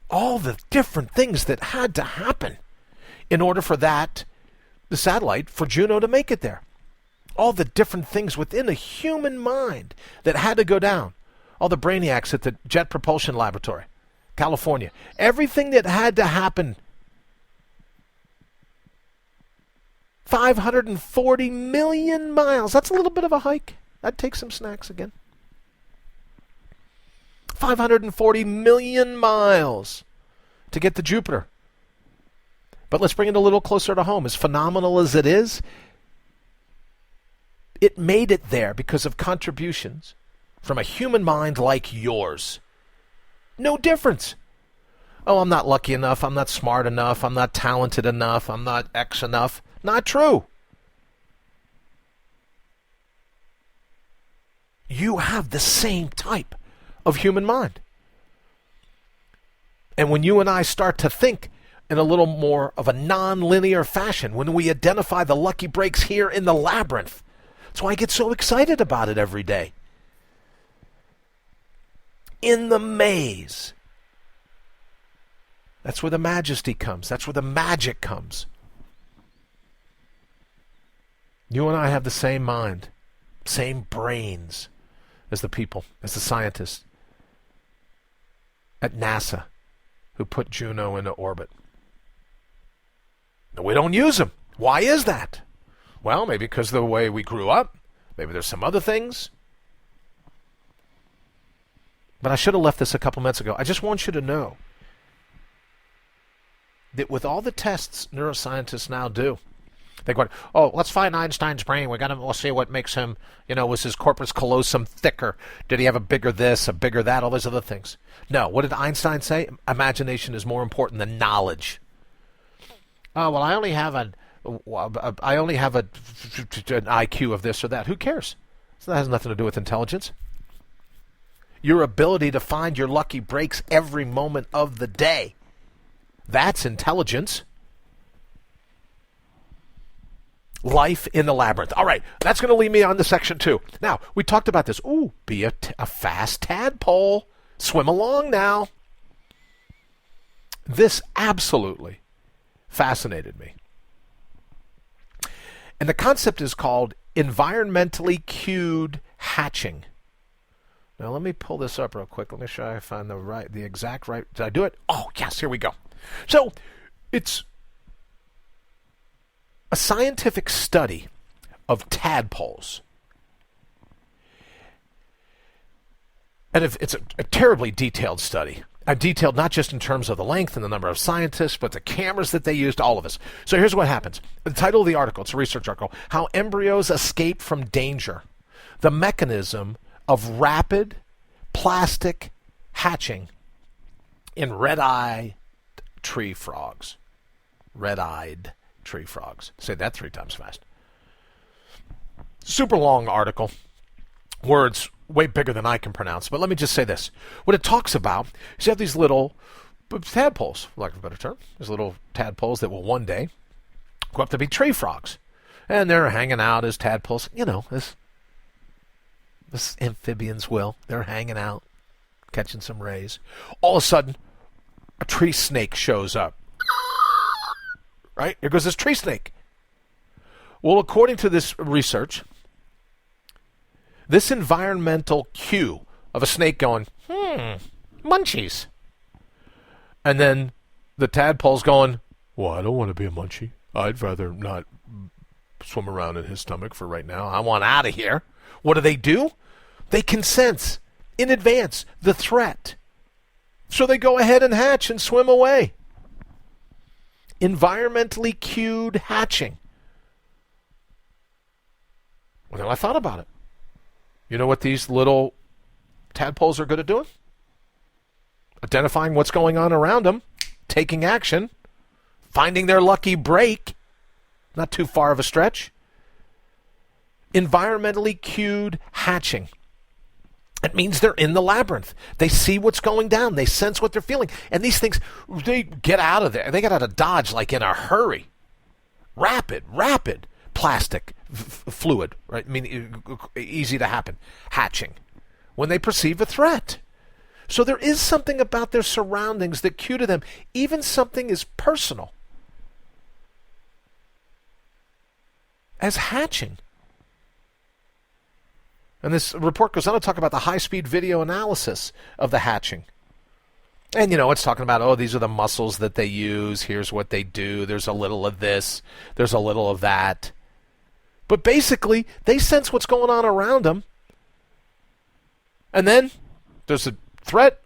All the different things that had to happen in order for the satellite, for Juno to make it there. All the different things within a human mind that had to go down. All the brainiacs at the Jet Propulsion Laboratory, California. Everything that had to happen. 540 million miles. That's a little bit of a hike. I'd take some snacks again. 540 million miles to get to Jupiter. But let's bring it a little closer to home. As phenomenal as it is, it made it there because of contributions from a human mind like yours. No difference. Oh, I'm not lucky enough. I'm not smart enough. I'm not talented enough. I'm not X enough. Not true. You have the same type of human mind. And when you and I start to think in a little more of a non-linear fashion, when we identify the lucky breaks here in the labyrinth, that's why I get so excited about it every day. In the maze. That's where the majesty comes. That's where the magic comes. You and I have the same mind, same brains as the people, as the scientists at NASA who put Juno into orbit. And we don't use them. Why is that? Well, maybe because of the way we grew up. Maybe there's some other things. But I should have left this a couple minutes ago. I just want you to know that with all the tests neuroscientists now do, they go, oh, let's find Einstein's brain. We'll see what makes him, was his corpus callosum thicker? Did he have a bigger this, a bigger that, all those other things? No. What did Einstein say? Imagination is more important than knowledge. Oh, well, I only have an IQ of this or that. Who cares? So that has nothing to do with intelligence. Your ability to find your lucky breaks every moment of the day. That's intelligence. Life in the labyrinth. All right, that's going to lead me on to section 2. Now, we talked about this. Ooh, be a fast tadpole. Swim along now. This absolutely fascinated me. And the concept is called environmentally cued hatching. Now, let me pull this up real quick. Let me show you if I find the exact right. Did I do it? Oh, yes, here we go. So, it's a scientific study of tadpoles. And it's a terribly detailed study. Detailed not just in terms of the length and the number of scientists, but the cameras that they used, all of us. So here's what happens. The title of the article, it's a research article, How Embryos Escape from Danger. The mechanism of rapid plastic hatching in red-eyed tree frogs. Red-eyed tree frogs. Say that 3 times fast. Super long article. Words way bigger than I can pronounce. But let me just say this. What it talks about is you have these little tadpoles, for lack of a better term. These little tadpoles that will one day grow up to be tree frogs. And they're hanging out as tadpoles. This amphibians will. They're hanging out, catching some rays. All of a sudden, a tree snake shows up. Right? Here goes this tree snake. Well, according to this research, this environmental cue of a snake going, munchies. And then the tadpole's going, well, I don't want to be a munchie. I'd rather not swim around in his stomach for right now. I want out of here. What do? They can sense in advance the threat. So they go ahead and hatch and swim away. Environmentally cued hatching. Well, then I thought about it. You know what these little tadpoles are good at doing? Identifying what's going on around them, taking action, finding their lucky break. Not too far of a stretch. Environmentally cued hatching. It means they're in the labyrinth. They see what's going down. They sense what they're feeling. And these things, they get out of there. They get out of Dodge like in a hurry. Rapid plastic fluid, right? I mean, easy to happen. Hatching. When they perceive a threat. So there is something about their surroundings that cue to them, even something as personal as hatching. And this report goes on to talk about the high-speed video analysis of the hatching. And, it's talking about, these are the muscles that they use. Here's what they do. There's a little of this. There's a little of that. But basically, they sense what's going on around them. And then there's a threat.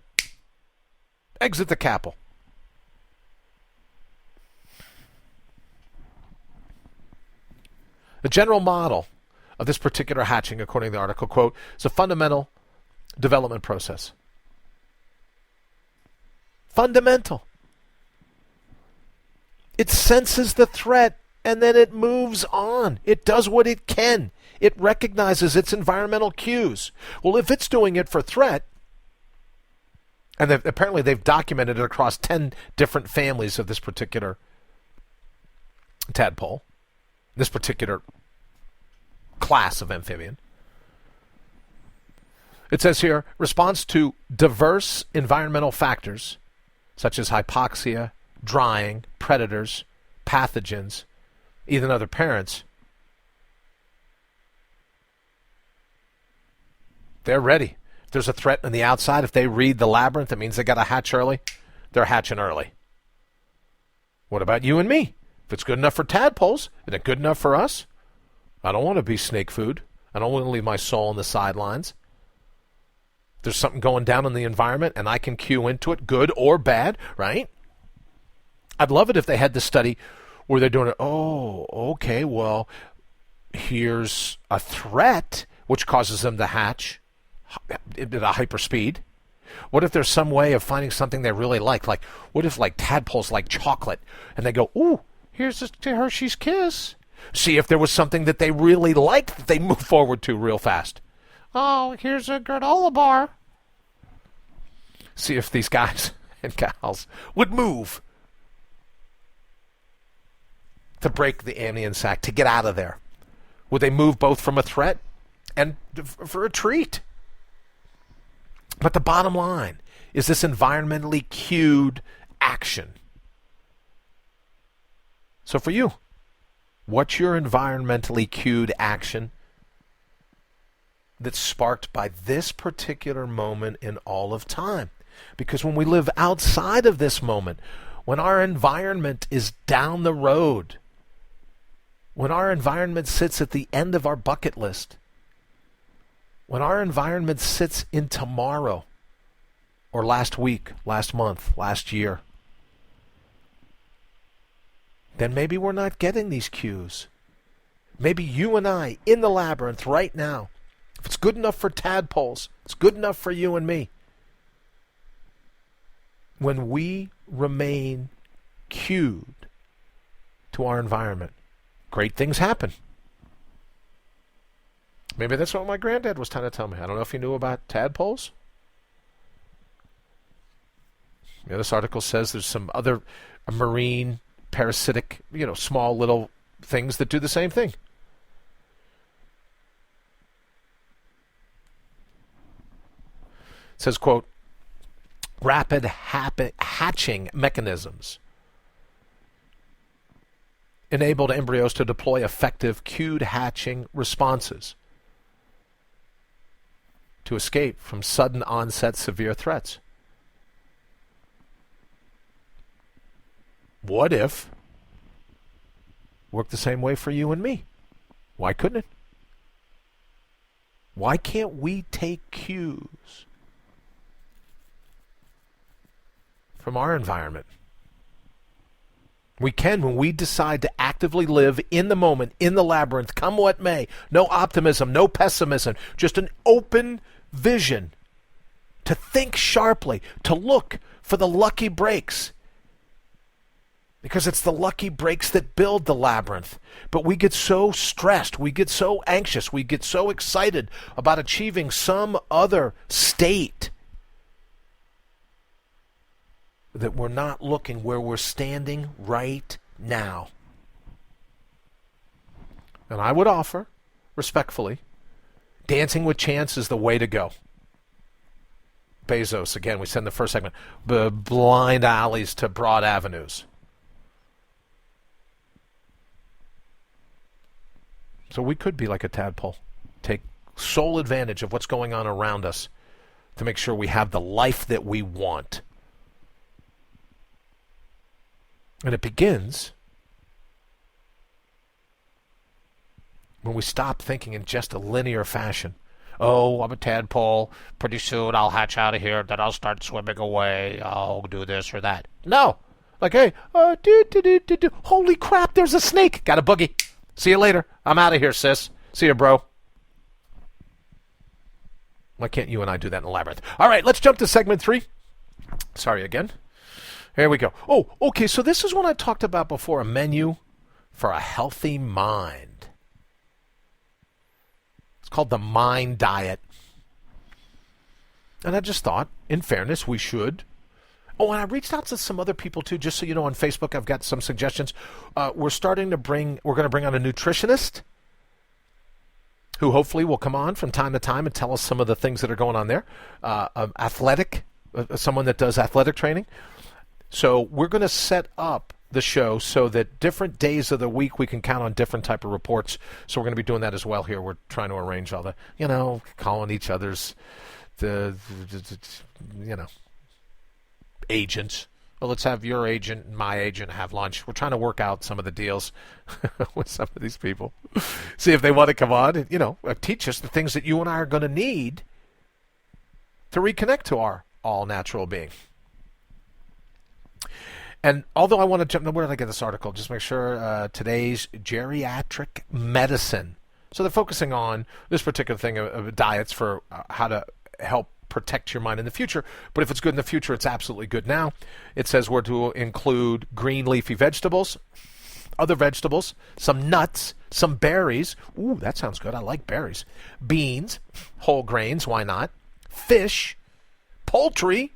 Exit the capel. The general model of this particular hatching, according to the article, quote, is a fundamental development process. Fundamental. It senses the threat and then it moves on. It does what it can. It recognizes its environmental cues. Well, if it's doing it for threat, and apparently they've documented it across 10 different families of this particular tadpole, this particular class of amphibian. It says here, response to diverse environmental factors such as hypoxia, drying, predators, pathogens, even other parents. They're ready. If there's a threat on the outside, if they read the labyrinth, it means they got to hatch early. They're hatching early. What about you and me? If it's good enough for tadpoles, isn't it good enough for us? I don't want to be snake food. I don't want to leave my soul on the sidelines. There's something going down in the environment, and I can cue into it, good or bad, right? I'd love it if they had this study where they're doing it. Oh, okay, well, here's a threat which causes them to hatch at a hyperspeed. What if there's some way of finding something they really like? Like, what if tadpoles like chocolate, and they go, ooh, here's a Hershey's Kiss. See if there was something that they really liked that they move forward to real fast. Oh, here's a granola bar. See if these guys and gals would move to break the amnion sac, to get out of there. Would they move both from a threat and for a treat? But the bottom line is this environmentally cued action. So for you, what's your environmentally cued action that's sparked by this particular moment in all of time? Because when we live outside of this moment, when our environment is down the road, when our environment sits at the end of our bucket list, when our environment sits in tomorrow, or last week, last month, last year, then maybe we're not getting these cues. Maybe you and I, in the labyrinth right now, if it's good enough for tadpoles, it's good enough for you and me. When we remain cued to our environment, great things happen. Maybe that's what my granddad was trying to tell me. I don't know if he knew about tadpoles. This article says there's some other marine parasitic, small little things that do the same thing. It says, quote, rapid hatching mechanisms enabled embryos to deploy effective cued hatching responses to escape from sudden onset severe threats. What if worked the same way for you and me? Why couldn't it? Why can't we take cues from our environment? We can when we decide to actively live in the moment, in the labyrinth, come what may. No optimism, no pessimism, just an open vision to think sharply, to look for the lucky breaks. Because it's the lucky breaks that build the labyrinth. But we get so stressed, we get so anxious, we get so excited about achieving some other state that we're not looking where we're standing right now. And I would offer, respectfully, dancing with chance is the way to go. Bezos, again, we said in the first segment, blind alleys to broad avenues. So we could be like a tadpole, take sole advantage of what's going on around us to make sure we have the life that we want. And it begins when we stop thinking in just a linear fashion. Oh, I'm a tadpole. Pretty soon I'll hatch out of here. Then I'll start swimming away. I'll do this or that. No. Like, hey, holy crap, there's a snake. Got a boogie. See you later. I'm out of here, sis. See you, bro. Why can't you and I do that in the labyrinth? All right, let's jump to segment 3. Sorry again. Here we go. Oh, okay, so this is what I talked about before, a menu for a healthy mind. It's called the Mind Diet. And I just thought, in fairness, we should. Oh, and I reached out to some other people, too, just so you know, on Facebook, I've got some suggestions. We're going to bring on a nutritionist who hopefully will come on from time to time and tell us some of the things that are going on there. Someone that does athletic training. So we're going to set up the show so that different days of the week we can count on different type of reports. So we're going to be doing that as well here. We're trying to arrange all the, calling each other's, agents. Well, let's have your agent and my agent have lunch. We're trying to work out some of the deals with some of these people. See if they want to come on and, teach us the things that you and I are going to need to reconnect to our all-natural being. And although I want to jump, where did I get this article? Just make sure today's geriatric medicine. So they're focusing on this particular thing of diets for how to help protect your mind in the future. But if it's good in the future, it's absolutely good now. It says we're to include green leafy vegetables, other vegetables, some nuts, some berries. Ooh, that sounds good. I like berries. Beans, whole grains, why not? Fish, poultry.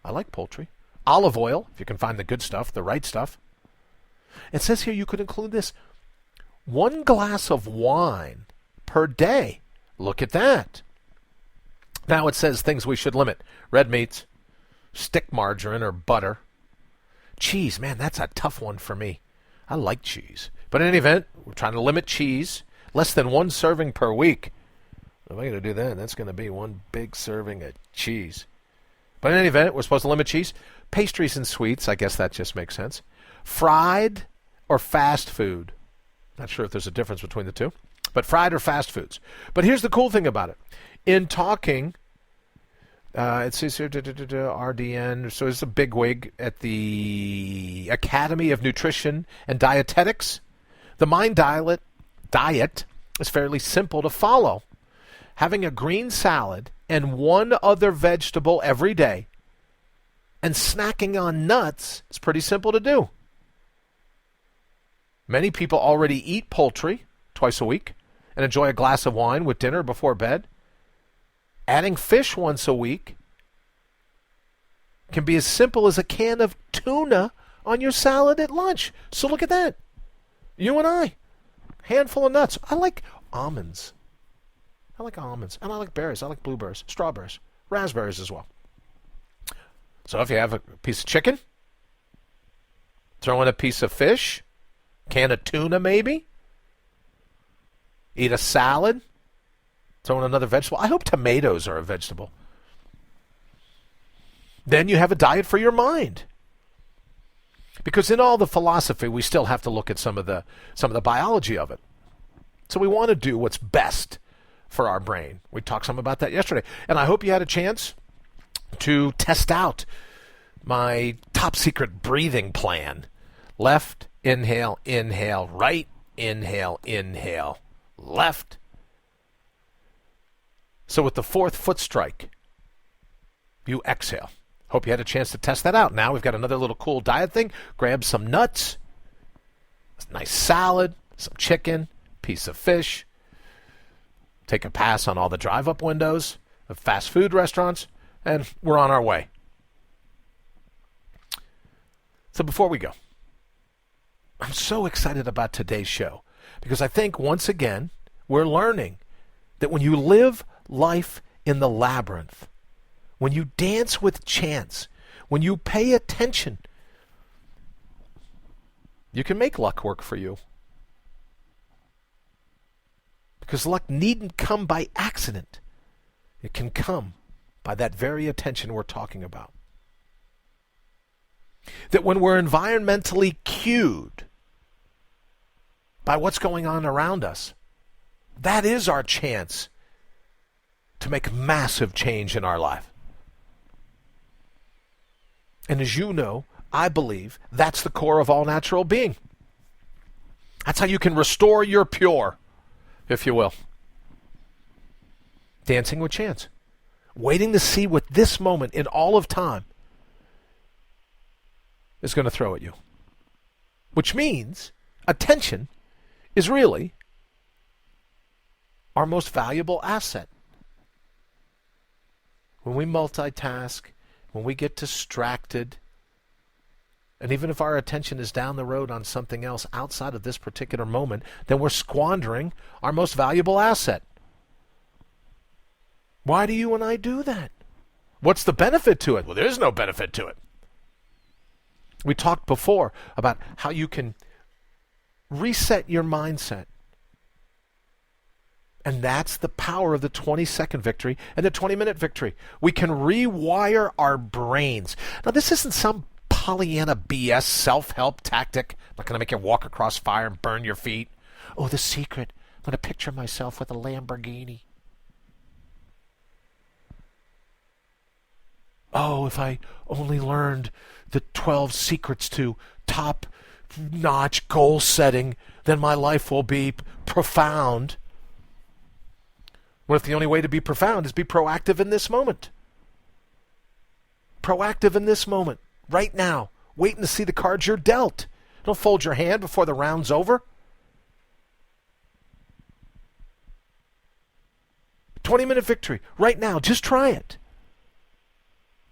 I like poultry. Olive oil, if you can find the good stuff, the right stuff. It says here you could include this. 1 glass of wine per day. Look at that. Now it says things we should limit. Red meats, stick margarine or butter. Cheese, man, that's a tough one for me. I like cheese. But in any event, we're trying to limit cheese. Less than 1 serving per week. If I'm going to do that, that's going to be 1 big serving of cheese. But in any event, we're supposed to limit cheese. Pastries and sweets, I guess that just makes sense. Fried or fast food. Not sure if there's a difference between the two. But fried or fast foods. But here's the cool thing about it. In talking, it says here, RDN, so it's a bigwig at the Academy of Nutrition and Dietetics. The Mind Diet is fairly simple to follow. Having a green salad and 1 other vegetable every day and snacking on nuts is pretty simple to do. Many people already eat poultry twice a week and enjoy a glass of wine with dinner before bed. Adding fish once a week can be as simple as a can of tuna on your salad at lunch. So look at that. You and I, handful of nuts. I like almonds. And I like berries. I like blueberries, strawberries, raspberries as well. So if you have a piece of chicken, throw in a piece of fish, can of tuna maybe, eat a salad, throw in another vegetable. I hope tomatoes are a vegetable. Then you have a diet for your mind. Because in all the philosophy, we still have to look at some of the biology of it. So we want to do what's best for our brain. We talked some about that yesterday. And I hope you had a chance to test out my top secret breathing plan. Left, inhale, inhale. Right, inhale, inhale. Left. So with the fourth foot strike, you exhale. Hope you had a chance to test that out. Now we've got another little cool diet thing. Grab some nuts, a nice salad, some chicken, piece of fish. Take a pass on all the drive-up windows of fast food restaurants, and we're on our way. So before we go, I'm so excited about today's show because I think, once again, we're learning that when you live life in the labyrinth, when you dance with chance, when you pay attention, you can make luck work for you. Because luck needn't come by accident. It can come by that very attention we're talking about. That when we're environmentally cued by what's going on around us, that is our chance to make massive change in our life. And as you know, I believe that's the core of all natural being. That's how you can restore your pure, if you will. Dancing with chance. Waiting to see what this moment in all of time is going to throw at you. Which means attention is really our most valuable asset. When we multitask, when we get distracted, and even if our attention is down the road on something else outside of this particular moment, then we're squandering our most valuable asset. Why do you and I do that? What's the benefit to it? Well, there is no benefit to it. We talked before about how you can reset your mindset. And that's the power of the 20-second victory and the 20-minute victory. We can rewire our brains. Now, this isn't some Pollyanna BS self-help tactic. I'm not going to make you walk across fire and burn your feet. Oh, the secret. I'm going to picture myself with a Lamborghini. Oh, if I only learned the 12 secrets to top-notch goal setting, then my life will be profound. What if the only way to be profound is be proactive in this moment? Proactive in this moment, right now, waiting to see the cards you're dealt. Don't fold your hand before the round's over. 20-minute victory, right now, just try it.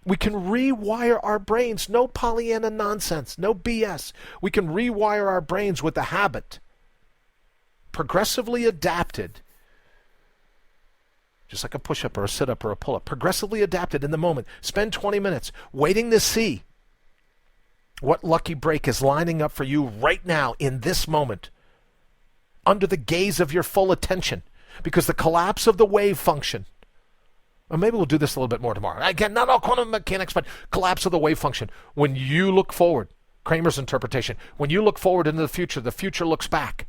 We can rewire our brains. No Pollyanna nonsense, no BS. We can rewire our brains with a habit, progressively adapted, just like a push-up or a sit-up or a pull-up, progressively adapted in the moment. Spend 20 minutes waiting to see what lucky break is lining up for you right now in this moment, under the gaze of your full attention, because the collapse of the wave function, or maybe we'll do this a little bit more tomorrow. Again, not all quantum mechanics, but collapse of the wave function. When you look forward, Kramer's interpretation, when you look forward into the future looks back.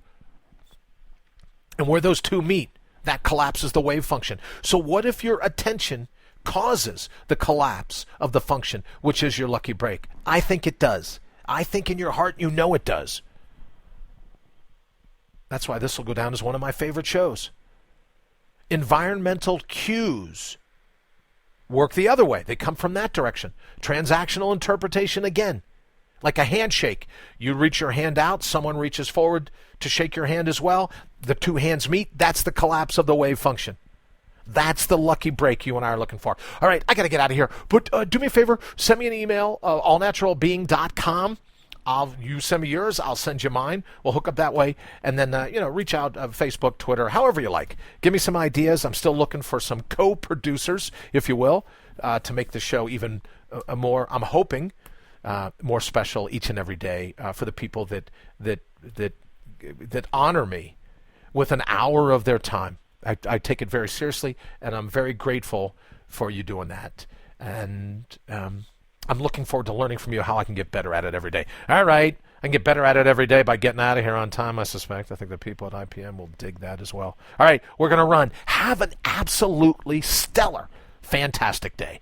And where those two meet, that collapses the wave function. So what if your attention causes the collapse of the function, which is your lucky break? I think it does. I think in your heart you know it does. That's why this will go down as one of my favorite shows. Environmental cues work the other way. They come from that direction. Transactional interpretation again. Like a handshake. You reach your hand out, someone reaches forward to shake your hand as well. The two hands meet. That's the collapse of the wave function. That's the lucky break you and I are looking for. All right, I got to get out of here. But do me a favor, send me an email, allnaturalbeing.com. You send me yours, I'll send you mine. We'll hook up that way. And then, reach out, Facebook, Twitter, however you like. Give me some ideas. I'm still looking for some co-producers, if you will, to make the show even more, I'm hoping, more special each and every day for the people that honor me with an hour of their time. I take it very seriously, and I'm very grateful for you doing that. And I'm looking forward to learning from you how I can get better at it every day. All right, I can get better at it every day by getting out of here on time, I suspect. I think the people at IPM will dig that as well. All right, we're going to run. Have an absolutely stellar, fantastic day.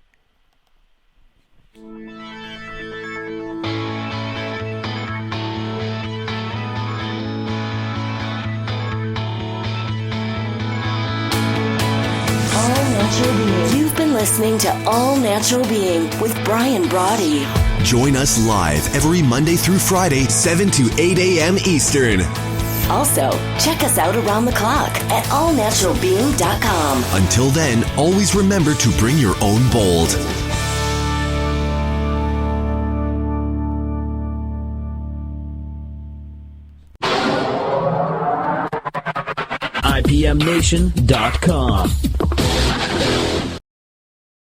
You've been listening to All Natural Being with Brian Brawdy. Join us live every Monday through Friday, 7 to 8 a.m. Eastern. Also, check us out around the clock at allnaturalbeing.com. Until then, always remember to bring your own bold. IPMNation.com.